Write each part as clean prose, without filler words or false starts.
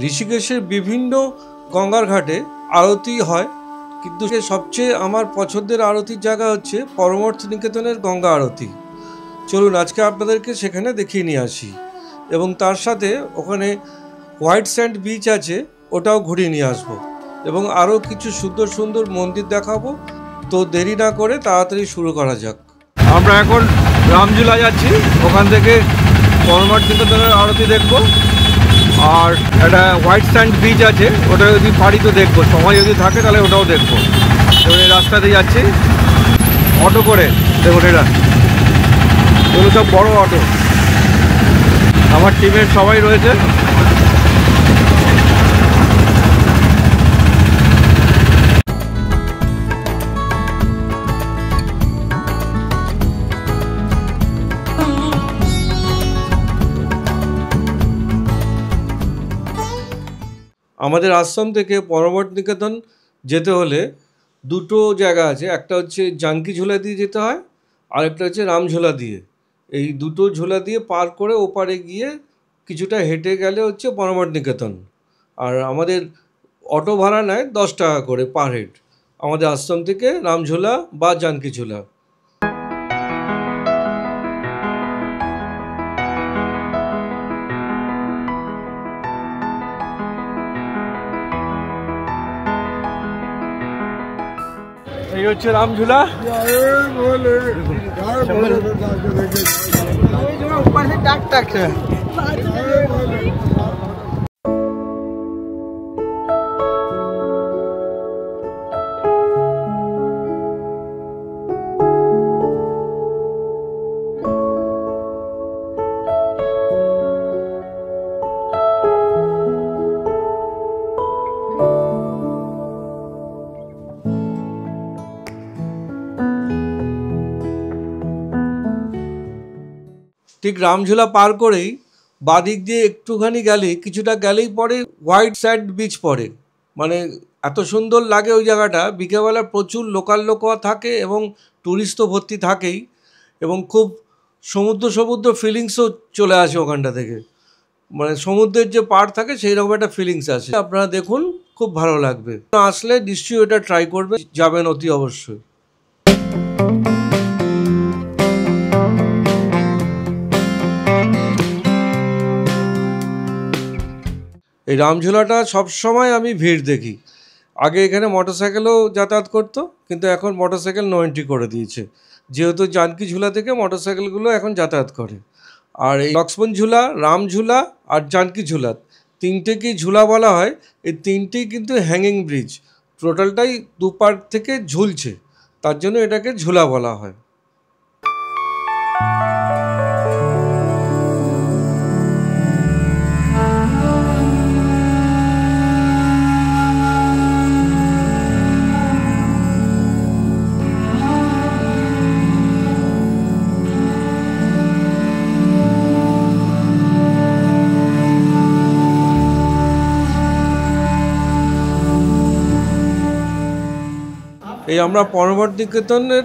ঋষিকেশের বিভিন্ন গঙ্গার ঘাটে আরতি হয়, কিন্তু সবচেয়ে আমার পছন্দের আরতির জায়গা হচ্ছে পরমার্থ নিকেতনের গঙ্গা আরতি। চলুন আজকে আপনাদেরকে সেখানে দেখিয়ে নিয়ে আসি, এবং তার সাথে ওখানে হোয়াইট স্যান্ড বিচ আছে, ওটাও ঘুরিয়ে নিয়ে আসবো, এবং আরও কিছু সুন্দর সুন্দর মন্দির দেখাবো। তো দেরি না করে তাড়াতাড়ি শুরু করা যাক। আমরা এখন রামঝুলা যাচ্ছি, ওখান থেকে পরমার্থ নিকেতনের আরতি দেখবো। আর একটা হোয়াইট স্যান্ড বিচ আছে, ওটা যদি পারি তো দেখবো, সময় যদি থাকে তাহলে ওটাও দেখবো। এবং এই রাস্তাতে যাচ্ছি অটো করে, দেখুন এগুলো সব বড় অটো, আমার টিমের সবাই রয়েছে। আমাদের আশ্রম থেকে পরমার্থ নিকেতন যেতে হলে দুটো জায়গা আছে, একটা হচ্ছে জানকি ঝোলা দিয়ে যেতে হয়, আর একটা হচ্ছে রামঝোলা দিয়ে। এই দুটো ঝোলা দিয়ে পার করে ওপারে গিয়ে কিছুটা হেঁটে গেলে হচ্ছে পরমার্থ নিকেতন। আর আমাদের অটো ভাড়া নেয় 10 টাকা করে পার হেড, আমাদের আশ্রম থেকে রামঝোলা বা জানকি ঝোলা। এই হচ্ছে রামঝুলা। ঠিক রামঝোলা পার করেই বাদিক দিয়ে একটুখানি কিছুটা গেলেই পরে হোয়াইট স্যান্ড বিচ পড়ে। মানে এত সুন্দর লাগে ওই জায়গাটা। বিকেলবেলা প্রচুর লোকাল লোকও থাকে এবং ট্যুরিস্ট তো ভর্তি থাকেই, এবং খুব সমুদ্র ফিলিংসও চলে আসে ওখানটা থেকে। মানে সমুদ্রের যে পাড় থাকে সেই রকম একটা ফিলিংস আসে। আপনারা দেখুন, খুব ভালো লাগবে। আসলে নিশ্চয়ই এটা ট্রাই করবে, যাবেন অতি অবশ্যই। এই রামঝোলাটা সবসময় আমি ভিড় দেখি। আগে এখানে মোটরসাইকেলও যাতায়াত করতো, কিন্তু এখন মোটরসাইকেল নো এন্ট্রি করে দিয়েছে, যেহেতু জানকি ঝুলা থেকে মোটরসাইকেলগুলো এখন যাতায়াত করে। আর এই লক্ষ্মণ ঝুলা, রামঝুলা আর জানকি ঝুলা, তিনটেকেই ঝুলা বলা হয়। এই তিনটেই কিন্তু হ্যাঙ্গিং ব্রিজ, টোটালটাই দুপার থেকে ঝুলছে, তার জন্য এটাকে ঝুলা বলা হয়। এই আমরা পরমার্থ নিকেতনের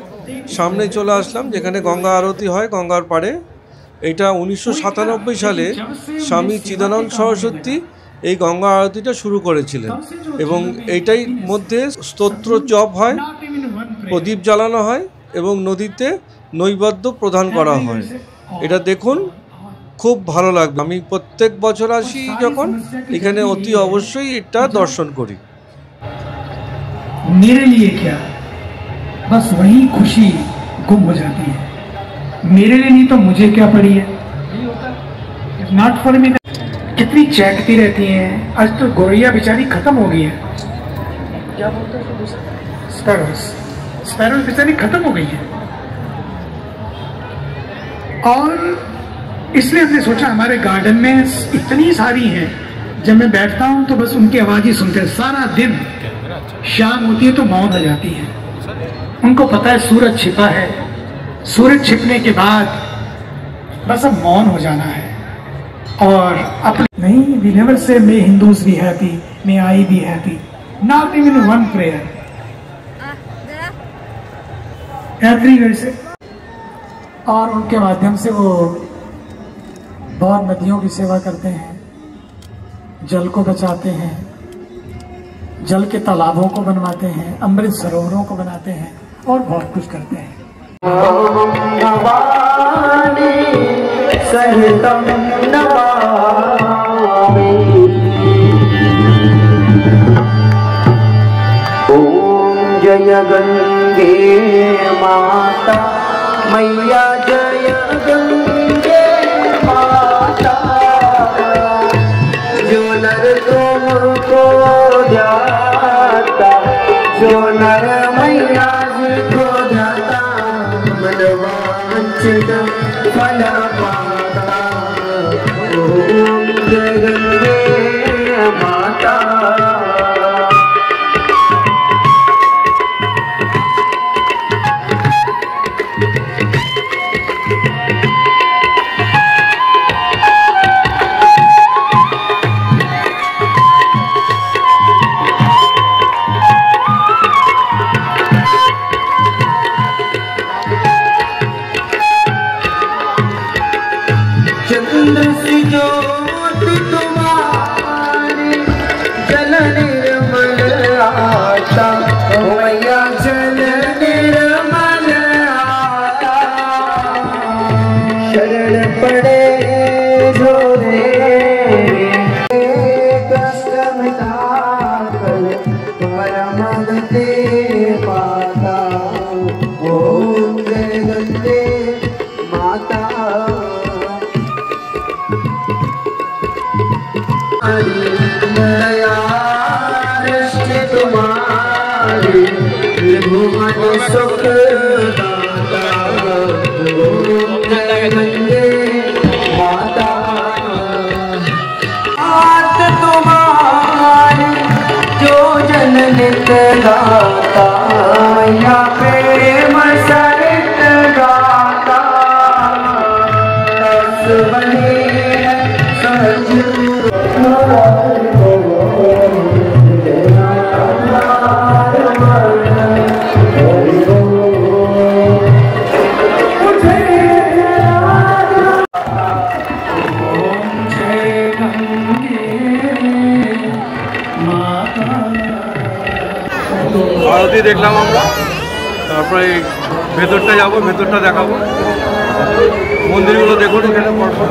সামনে চলে আসলাম, যেখানে গঙ্গা আরতি হয় গঙ্গার পাড়ে। এটা 1997 সালে স্বামী চিদানন্দ সরস্বতী এই গঙ্গা আরতিটা শুরু করেছিলেন, এবং এইটাই মধ্যে স্তোত্র জপ হয়, প্রদীপ জ্বালানো হয় এবং নদীতে নৈবেদ্য প্রদান করা হয়। এটা দেখুন, খুব ভালো লাগবে। আমি প্রত্যেক বছর আসি যখন, এখানে অতি অবশ্যই এটা দর্শন করি। मेरे लिए क्या, बस वही खुशी गुम हो जाती है। मेरे लिए नहीं तो मुझे क्या पड़ी है, नॉट फॉर मी। कितनी चहकती रहती हैं। आज तो गौरैया बेचारी खत्म हो गई है। क्या बोलते हैं स्पैरोस बेचारी खत्म हो गई है। और इसलिए हमने सोचा हमारे गार्डन में इतनी सारी हैं, जब मैं बैठता हूं तो बस उनकी आवाज ही सुनते हैं सारा दिन। शाम होती है तो मौन हो जाती है। उनको पता है सूरज छिपा है, सूरज छिपने के बाद बस अब मौन हो जाना है। और अपने नहीं, we never say may Hindus be happy, may I be happy, not even one prayer everywhere say. और उनके माध्यम से वो बहुत नदियों की सेवा करते हैं। जल को बचाते हैं, जल के तालाबों को बनवाते हैं, अमृत सरोवरों को बनाते हैं और बहुत कुछ करते हैं। भवानी सहितम नमामि। ओम जय गंगे माता मैया, जय गंगे माता, जो नर तुमको जाता, जो नर मैया को जाता, मनवांछित फल पाता। ओम जय गंगे माता। चंद्र सी ज्योति तुम्हारी, जल निर्मल आता, मैया जल निर्मल आता। शरण पड़े जो कष्ट मिटाकर परम गति पाता। ओम जय गंगे माता। दया दृष्टि तुम्हारी, त्रिभुवन सुख दाता। ओम जय गंगे माता। हाथ तुम्हारी जो जन नित गाता, मैया प्रेम सहित गाता। रस बने सहज আরতি দেখলাম আমরা, তারপরে ভেতরটা যাবো, ভেতরটা দেখাবো, মন্দিরগুলো দেখুন এখানে পরপর।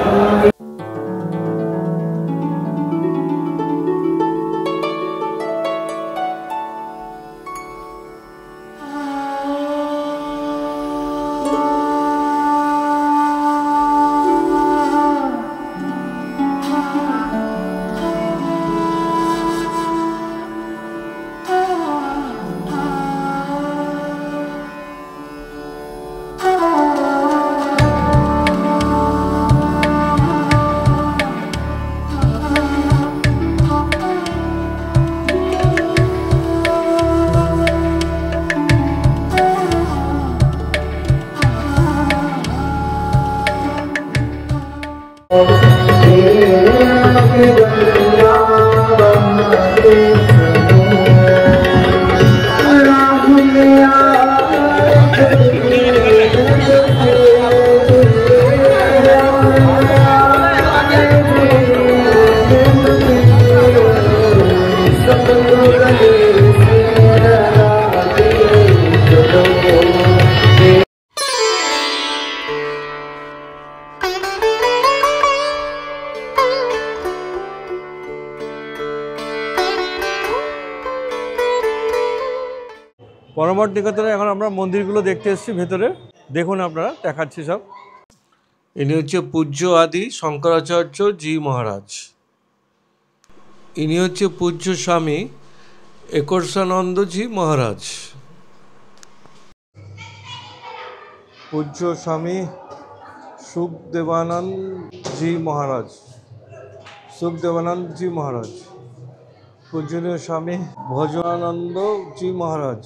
পরমঠ নিকেতনে এখন আমরা মন্দিরগুলো দেখতে এসেছি ভেতরে, দেখুন আপনারা, দেখাচ্ছি সব। ইনি হচ্ছে পূজ্য আদি শঙ্করাচার্য জি মহারাজ। ইনি হচ্ছে পূজ্য স্বামী একর্ষানন্দ জি মহারাজ। পূজ্য স্বামী সুখদেবানন্দ জি মহারাজ, সুখদেবানন্দ জি মহারাজ। পূজনীয় স্বামী ভজনানন্দ জি মহারাজ।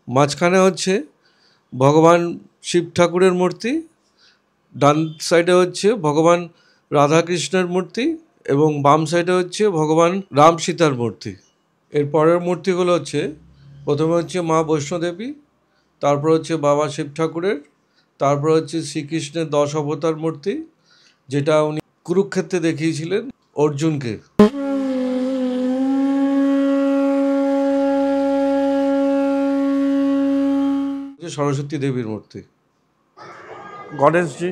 মাঝখানে হচ্ছে ভগবান শিব ঠাকুরের মূর্তি, ডান সাইডে হচ্ছে ভগবান রাধাকৃষ্ণের মূর্তি এবং বাম সাইডে হচ্ছে ভগবান রাম সীতার মূর্তি। এর পরের মূর্তিগুলো হচ্ছে, প্রথমে হচ্ছে মা বৈষ্ণোদেবী, তারপর হচ্ছে বাবা শিব ঠাকুরের, তারপর হচ্ছে শ্রীকৃষ্ণের 10 অবতার মূর্তি, যেটা উনি কুরুক্ষেত্রে দেখিয়েছিলেন অর্জুনকে। সরস্বতী দেবীর মূর্তি, গণেশজি,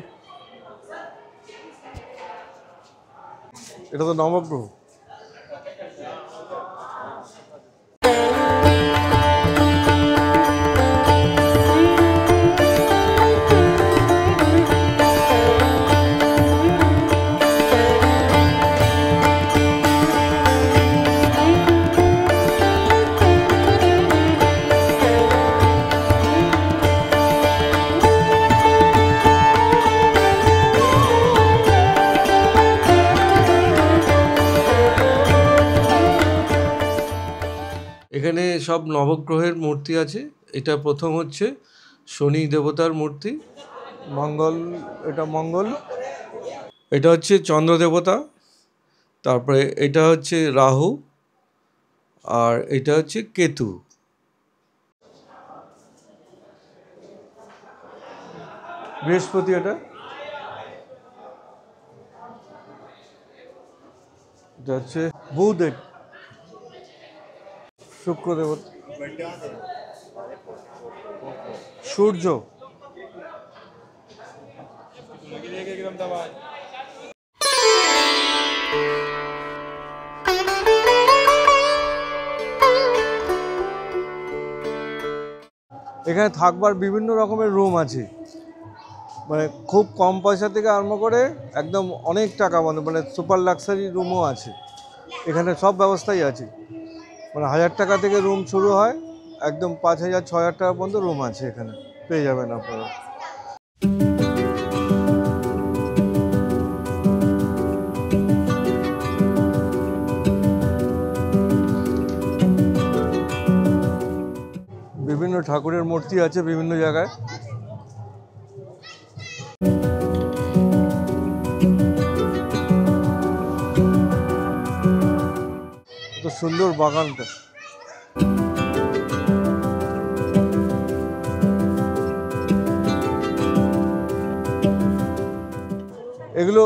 এটা তো নবগ্রহ। এখানে সব নবগ্রহের মূর্তি আছে। এটা প্রথম হচ্ছে শনি দেবতার মূর্তি, মঙ্গল, এটা মঙ্গল, এটা হচ্ছে চন্দ্র দেবতা, তারপরে এটা হচ্ছে রাহু, আর এটা হচ্ছে কেতু। বৃহস্পতি, এটা হচ্ছে বুধ, শুক্র দেবতা, সূর্য, এখানে থাকবার বিভিন্ন রকমের রুম আছে, মানে খুব কম পয়সা থেকে আরম্ভ করে একদম অনেক টাকা, মানে সুপার লাক্সারি রুমও আছে। এখানে সব ব্যবস্থাই আছে, মানে 1000 টাকা থেকে রুম শুরু হয়, একদম 5000 6000 টাকা পর্যন্ত রুম আছে, এখানে পেয়ে যাবেন আপনারা। বিভিন্ন ঠাকুরের মূর্তি আছে বিভিন্ন জায়গায়। তো সুন্দর বাগানটা। এগুলো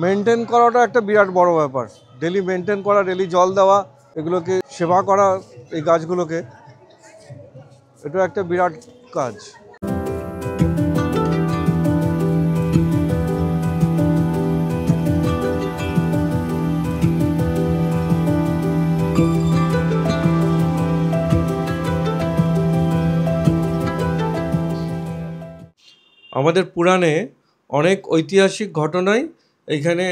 মেনটেন করাটা একটা বিরাট বড় ব্যাপার। ডেলি মেনটেন করা, ডেলি জল দেওয়া, এগুলোকে সেবা করা, এই গাছগুলোকে, এটা একটা বিরাট কাজ। আমাদের পুরাণে অনেক ঐতিহাসিক ঘটনাই এখানে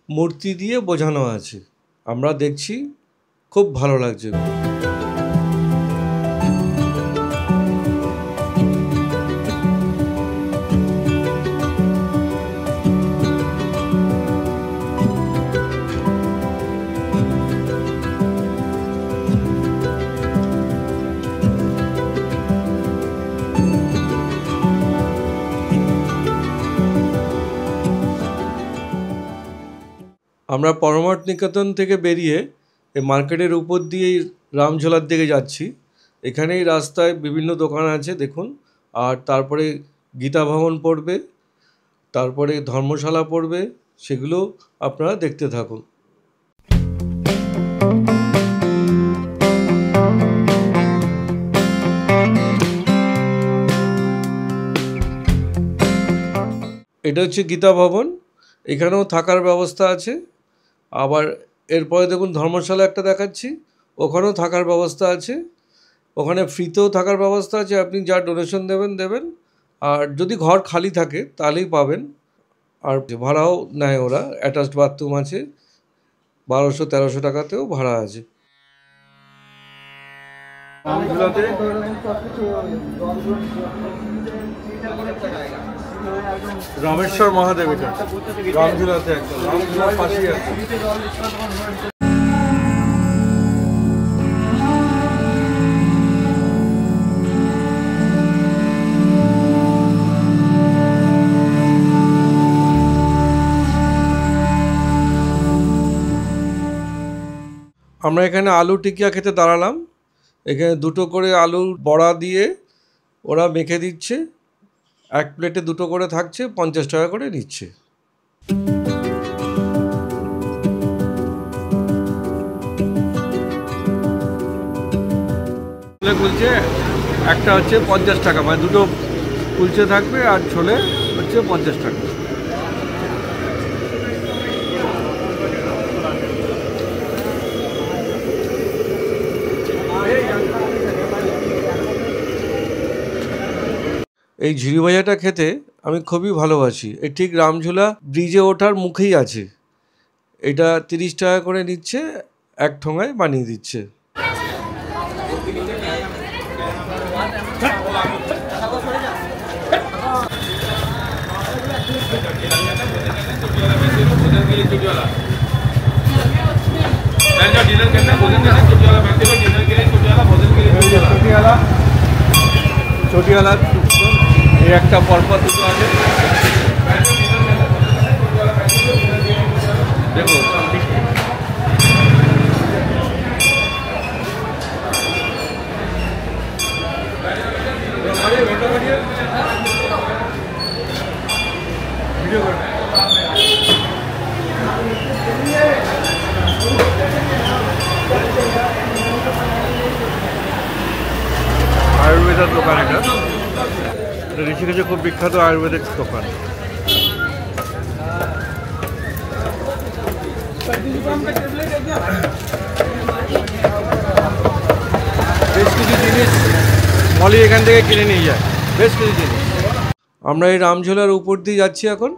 মূর্তি দিয়ে বোঝানো আছে, আমরা দেখছি, খুব ভালো লাগছে। আমরা পরমার্থ নিকেতন থেকে বেরিয়ে এই মার্কেটের উপর দিয়েই রামঝোলার দিকে যাচ্ছি। এখানেই রাস্তায় বিভিন্ন দোকান আছে দেখুন, আর তারপরে গীতা ভবন পড়বে, তারপরে ধর্মশালা পড়বে, সেগুলো আপনারা দেখতে থাকুন। এটা হচ্ছে গীতা ভবন, এখানেও থাকার ব্যবস্থা আছে। আবার এরপরে দেখুন ধর্মশালা একটা দেখাচ্ছি, ওখানেও থাকার ব্যবস্থা আছে, ওখানে ফ্রিতেও থাকার ব্যবস্থা আছে, আপনি যা ডোনেশন দেবেন, আর যদি ঘর খালি থাকে তাহলেই পাবেন। আর ভাড়াও নেয় ওরা, অ্যাটাচড বাথরুম আছে, 1200-1300 টাকাতেও ভাড়া আছে। রামেশ্বর মহাদেব, এটা রামঝুলাতে, একদম রামঝুলার পাশেই আছে। আমরা এখানে আলু টিকিয়া খেতে দাঁড়ালাম। এখানে 2টো করে আলুর বড়া দিয়ে ওরা মেখে দিচ্ছে, এক প্লেটে 2টো করে থাকছে, 50 টাকা করে নিচ্ছে। ছোলে কুলচে একটা হচ্ছে 50 টাকা, মানে দুটো কুলচে থাকবে আর ছোলে হচ্ছে 50 টাকা। এই ঝুড়ি ভাজাটা খেতে আমি খুবই ভালোবাসি। এই ঠিক রামঝোলা ব্রিজে ওঠার মুখেই আছে। এটা 30 টাকা করে নিচ্ছে, এক ঠোঙায় বানিয়ে দিচ্ছে। छोटीवाला ये एक परपर दुटो आछे देखो आयुर्वेद दोकान এটা ঋষিকেশে খুব বিখ্যাত আয়ুর্বেদিক দোকান। বেশ কিছু জিনিস মলি এখান থেকে কিনে নিয়ে যায়, বেশ কিছু জিনিস। আমরা এই রামঝোলার উপর দিয়ে যাচ্ছি এখন।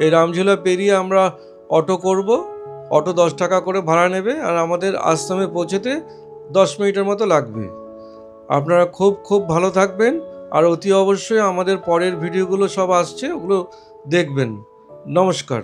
এই রামঝোলা পেরিয়ে আমরা অটো করব। অটো 10 টাকা করে ভাড়া নেবে আর আমাদের আশ্রমে পৌঁছতে 10 মিনিটের মতো লাগবে। আপনারা খুব খুব ভালো থাকবেন আর অতি অবশ্যই আমাদের পরের ভিডিওগুলো সব আসছে, ওগুলো দেখবেন। নমস্কার।